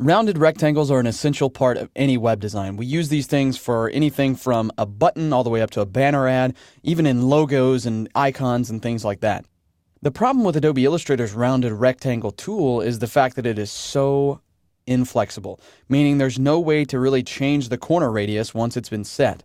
Rounded rectangles are an essential part of any web design. We use these things for anything from a button all the way up to a banner ad, even in logos and icons and things like that. The problem with Adobe Illustrator's rounded rectangle tool is the fact that it is so inflexible, meaning there's no way to really change the corner radius once it's been set.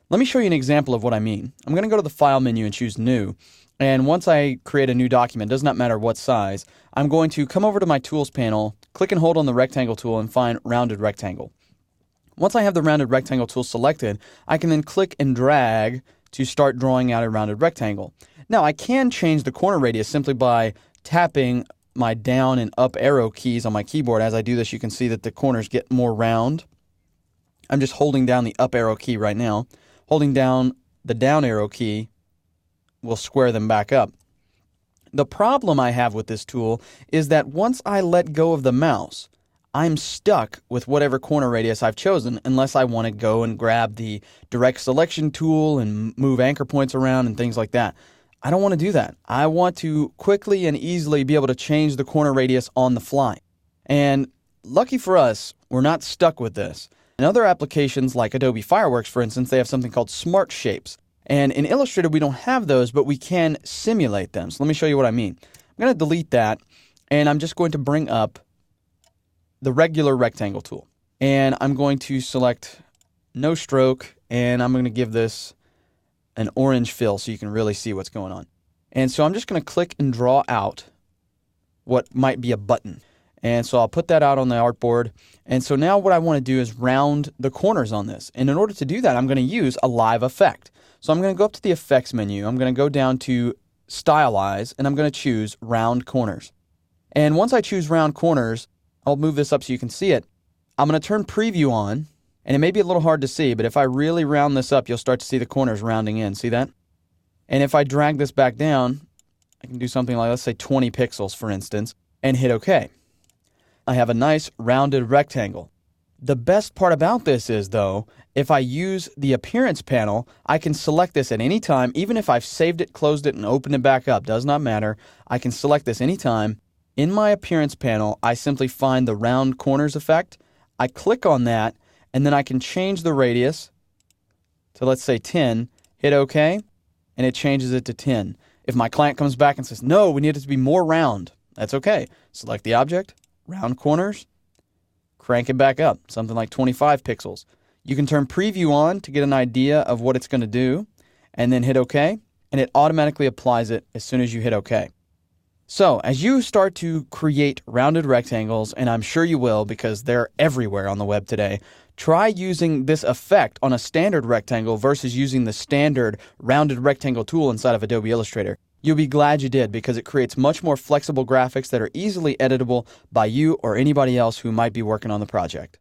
Let me show you an example of what I mean. I'm going to go to the File menu and choose New. And once I create a new document, does not matter what size, I'm going to come over to my Tools panel, click and hold on the Rectangle tool and find Rounded Rectangle. Once I have the Rounded Rectangle tool selected, I can then click and drag to start drawing out a rounded rectangle. Now, I can change the corner radius simply by tapping my down and up arrow keys on my keyboard. As I do this, you can see that the corners get more round. I'm just holding down the up arrow key right now. Holding down the down arrow key will square them back up. The problem I have with this tool is that once I let go of the mouse, I'm stuck with whatever corner radius I've chosen unless I want to go and grab the direct selection tool and move anchor points around and things like that. I don't want to do that. I want to quickly and easily be able to change the corner radius on the fly. And lucky for us, we're not stuck with this. In other applications like Adobe Fireworks, for instance, they have something called Smart Shapes. And in Illustrator, we don't have those, but we can simulate them. So let me show you what I mean. I'm going to delete that, and I'm just going to bring up the regular rectangle tool. And I'm going to select no stroke, and I'm going to give this an orange fill so you can really see what's going on. And so I'm just going to click and draw out what might be a button. And so I'll put that out on the artboard. And so now what I want to do is round the corners on this. And in order to do that, I'm going to use a live effect. So I'm going to go up to the Effects menu. I'm going to go down to Stylize, and I'm going to choose Round Corners. And once I choose Round Corners, I'll move this up so you can see it. I'm going to turn Preview on, and it may be a little hard to see, but if I really round this up, you'll start to see the corners rounding in. See that? And if I drag this back down, I can do something like, let's say 20 pixels, for instance, and hit OK. I have a nice rounded rectangle. The best part about this is, though, if I use the Appearance panel, I can select this at any time, even if I've saved it, closed it, and opened it back up. Does not matter. I can select this anytime. In my Appearance panel, I simply find the Round Corners effect. I click on that, and then I can change the radius to, let's say, 10, hit OK, and it changes it to 10. If my client comes back and says, no, we need it to be more round, that's okay. Select the object, Round Corners, crank it back up, something like 25 pixels. You can turn Preview on to get an idea of what it's going to do, and then hit OK, and it automatically applies it as soon as you hit OK. So, as you start to create rounded rectangles, and I'm sure you will because they're everywhere on the web today, try using this effect on a standard rectangle versus using the standard rounded rectangle tool inside of Adobe Illustrator. You'll be glad you did because it creates much more flexible graphics that are easily editable by you or anybody else who might be working on the project.